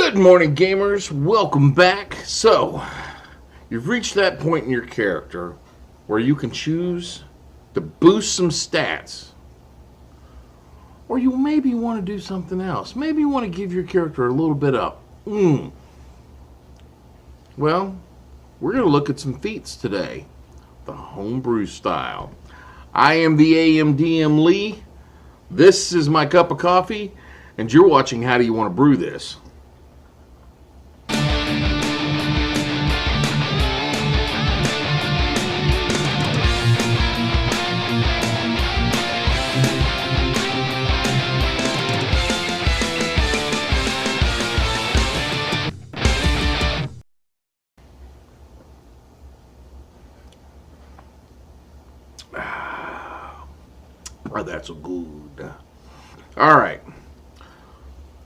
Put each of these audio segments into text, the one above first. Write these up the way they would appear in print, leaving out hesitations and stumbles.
Good morning, gamers. Welcome back. So, you've reached that point in your character where you can choose to boost some stats. Or you maybe want to do something else. Maybe you want to give your character a little bit up. Well, we're going to look at some feats today. The homebrew style. I am the AMDM Lee. This is my cup of coffee. And you're watching How Do You Want to Brew This? Oh, that's so good. All right.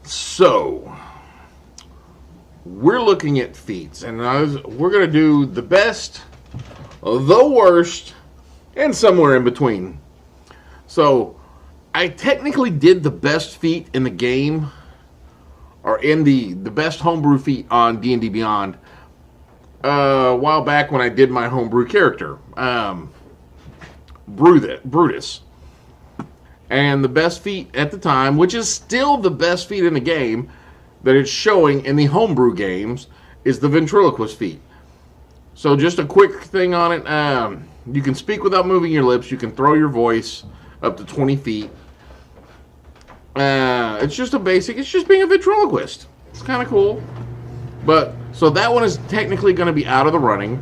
So, we're looking at feats, and we're going to do the best, the worst, and somewhere in between. So, I technically did the best feat in the game, or in the best homebrew feat on D&D Beyond, a while back when I did my homebrew character, Brutus. And the best feat at the time, which is still the best feat in the game that it's showing in the homebrew games, is the ventriloquist feat. So just a quick thing on it. You can speak without moving your lips. You can throw your voice up to 20 feet. It's just a basic. It's just being a ventriloquist. It's kind of cool. But so that one is technically going to be out of the running.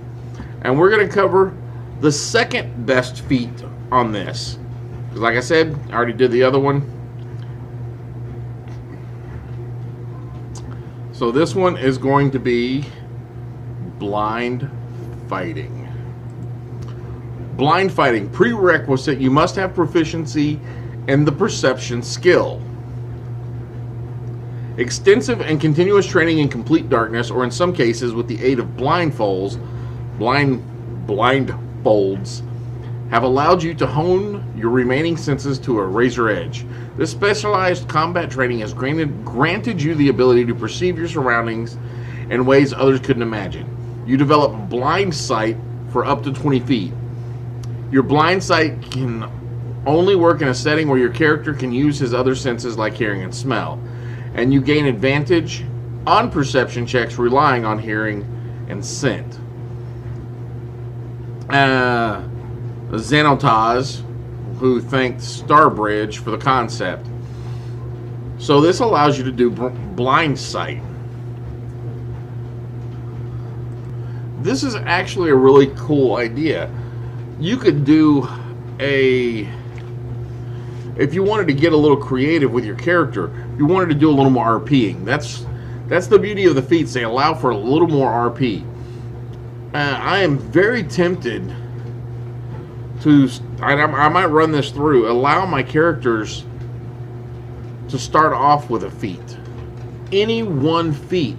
And we're going to cover the second best feat on this. Because like I said, I already did the other one. So this one is going to be blind fighting. Blind fighting. Prerequisite, you must have proficiency in the perception skill. Extensive and continuous training in complete darkness, or in some cases with the aid of blindfolds, have allowed you to hone your remaining senses to a razor edge. This specialized combat training has granted you the ability to perceive your surroundings in ways others couldn't imagine. You develop blind sight for up to 20 feet. Your blind sight can only work in a setting where your character can use his other senses like hearing and smell. And you gain advantage on perception checks relying on hearing and scent. Xanotaz, who thanked Starbridge for the concept. So this allows you to do blind sight. This is actually a really cool idea. You could do if you wanted to get a little creative with your character, you wanted to do a little more RPing. That's the beauty of the feats. They allow for a little more RP. I am very tempted I might run this through, allow my characters to start off with a feat. Any one feat.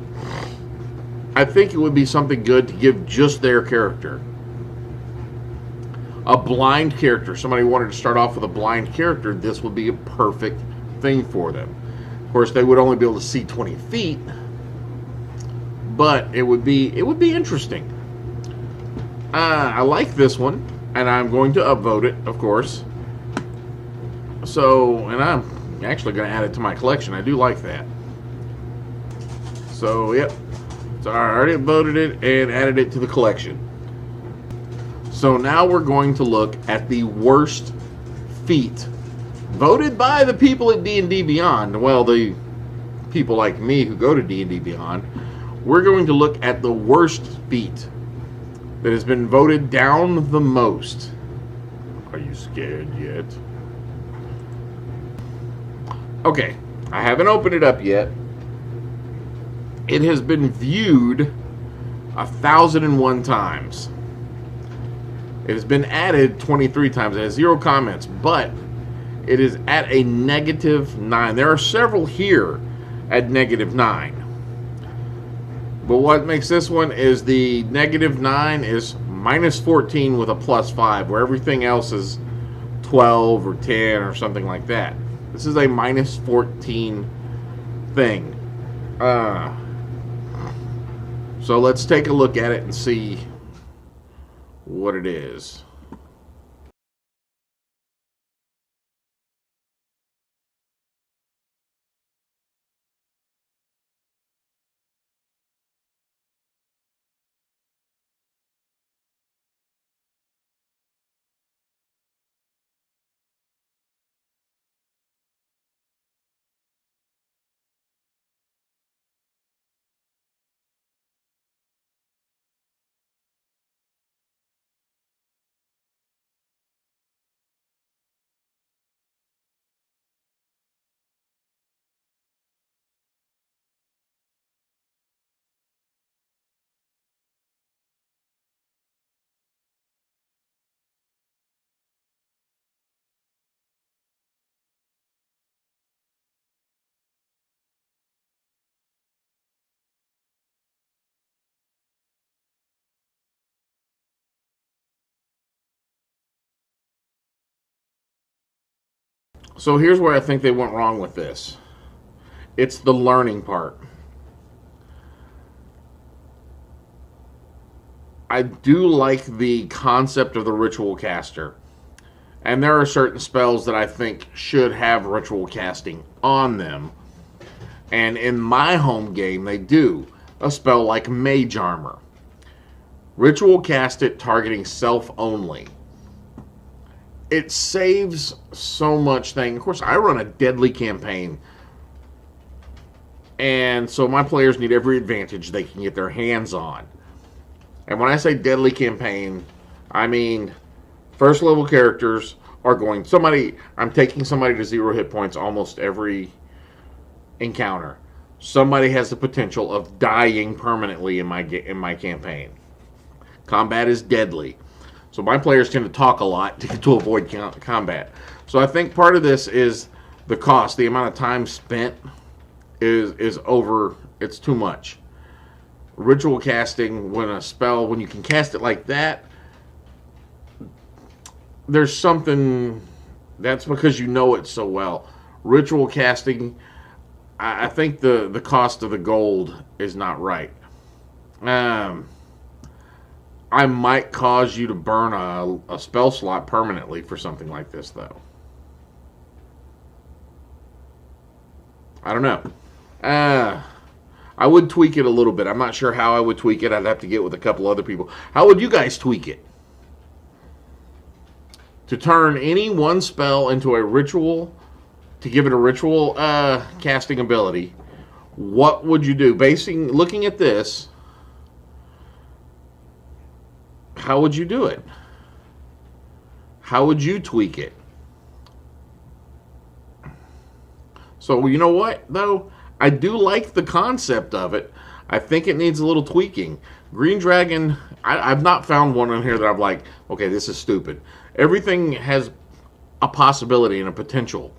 I think it would be something good to give just their character. A blind character. Somebody wanted to start off with a blind character, this would be a perfect thing for them. Of course, they would only be able to see 20 feet, but it would be interesting. I like this one. And I'm going to upvote it, of course. So, and I'm actually going to add it to my collection. I do like that. So, yep. So I already upvoted it and added it to the collection. So now we're going to look at the worst feat voted by the people at D&D Beyond. Well, the people like me who go to D&D Beyond. We're going to look at the worst feat that has been voted down the most. Are you scared yet? Okay, I haven't opened it up yet. It has been viewed 1,001 times. It has been added 23 times. It has 0 comments, but it is at a -9. There are several here at -9. But what makes this one is the -9 is -14 with a +5, where everything else is 12 or 10 or something like that. This is a -14 thing. So let's take a look at it and see what it is. So here's where I think they went wrong with this. It's the learning part. I do like the concept of the ritual caster. And there are certain spells that I think should have ritual casting on them. And in my home game, they do. A spell like Mage Armor. Ritual cast it targeting self only. It saves so much thing. Of course, I run a deadly campaign. And so my players need every advantage they can get their hands on. And when I say deadly campaign, I mean first level characters are going... I'm taking somebody to 0 hit points almost every encounter. Somebody has the potential of dying permanently in my campaign. Combat is deadly. So my players tend to talk a lot to avoid combat. So I think part of this is the cost. The amount of time spent is over. It's too much. Ritual casting, when you can cast it like that, there's something... That's because you know it so well. Ritual casting, I think the cost of the gold is not right. I might cause you to burn a spell slot permanently for something like this, though. I don't know. I would tweak it a little bit. I'm not sure how I would tweak it. I'd have to get with a couple other people. How would you guys tweak it? To turn any one spell into a ritual, to give it a ritual casting ability, what would you do? Looking at this, how would you do it? How would you tweak it? So, you know what, though? I do like the concept of it. I think it needs a little tweaking. Green Dragon, I've not found one in here that I'm like, okay, this is stupid. Everything has a possibility and a potential.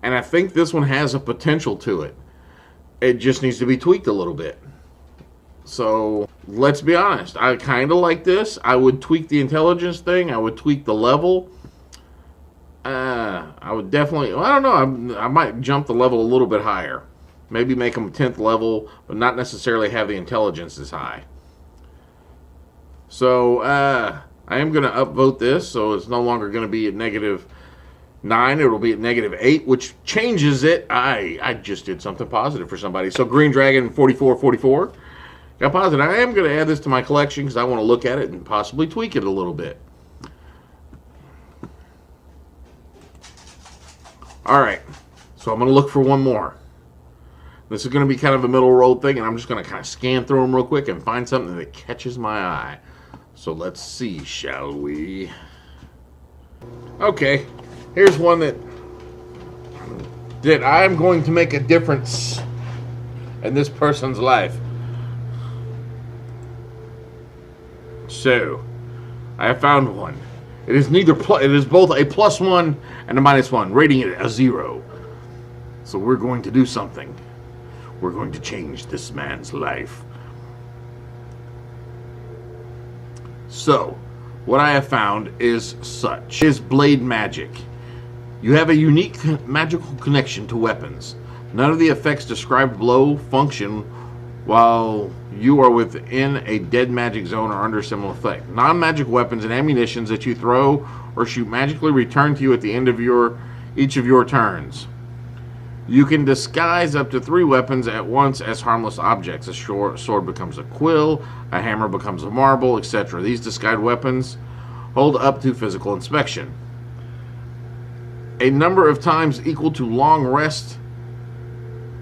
And I think this one has a potential to it. It just needs to be tweaked a little bit. So, let's be honest. I kind of like this. I would tweak the intelligence thing. I would tweak the level. I would definitely... Well, I don't know. I might jump the level a little bit higher. Maybe make them 10th level, but not necessarily have the intelligence as high. So, I am going to upvote this, so it's no longer going to be at -9. It'll be at -8, which changes it. I just did something positive for somebody. So, Green Dragon 4444. Got positive. I am going to add this to my collection because I want to look at it and possibly tweak it a little bit. Alright, so I'm going to look for one more. This is going to be kind of a middle road thing, and I'm just going to kind of scan through them real quick and find something that catches my eye. So let's see, shall we? Okay, here's one that I'm going to make a difference in this person's life. So, I have found one. It is it is both a +1 and a -1, rating it a 0. So we're going to do something. We're going to change this man's life. So, what I have found is such. Is blade magic. You have a unique magical connection to weapons. None of the effects described below function while you are within a dead magic zone or under similar effect. Non-magic weapons and ammunitions that you throw or shoot magically return to you at the end of each of your turns. You can disguise up to 3 weapons at once as harmless objects. A sword becomes a quill, a hammer becomes a marble, etc. These disguised weapons hold up to physical inspection. A number of times equal to long rest.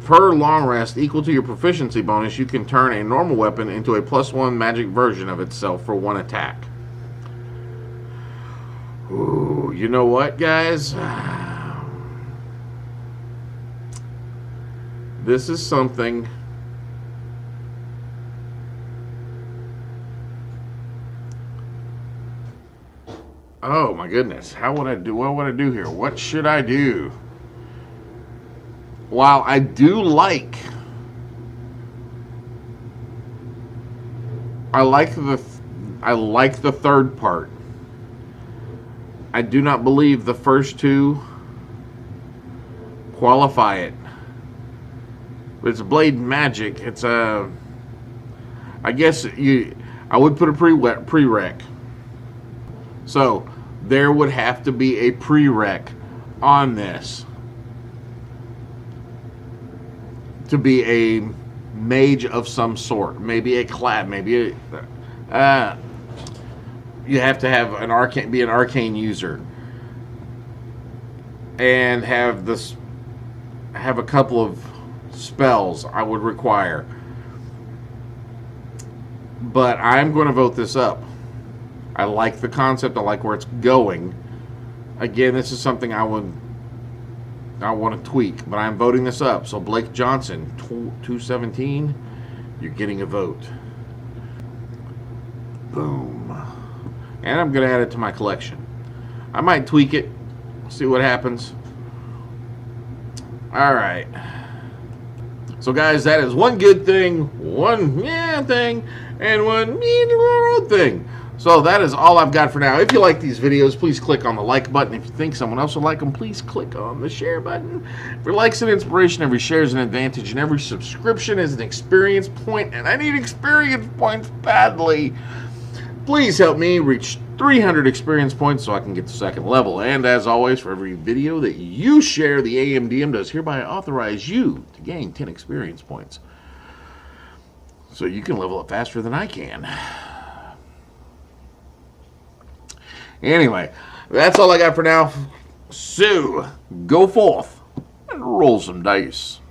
Per long rest equal to your proficiency bonus, you can turn a normal weapon into a +1 magic version of itself for 1 attack. Ooh, you know what, guys? This is something oh my goodness. What would I do here? What should I do? While I like the third part, I do not believe the first 2 qualify it. But it's blade magic. It's a. I guess I would put a prereq. So there would have to be a prereq on this to be a mage of some sort. Maybe a clad. Maybe a. You have to have an arcane user, and have a couple of spells I would require. But I'm going to vote this up. I like the concept. I like where it's going. Again, this is something I want to tweak, but I'm voting this up. So Blake Johnson, 217, you're getting a vote. Boom. And I'm going to add it to my collection. I might tweak it, see what happens. All right. So guys, that is one good thing, one thing, and one thing. So that is all I've got for now. If you like these videos, please click on the like button. If you think someone else would like them, please click on the share button. Every like's an inspiration, every share is an advantage, and every subscription is an experience point, and I need experience points badly. Please help me reach 300 experience points so I can get to 2nd level. And as always, for every video that you share, the AMDM does hereby authorize you to gain 10 experience points, so you can level up faster than I can. Anyway, that's all I got for now. So, go forth and roll some dice.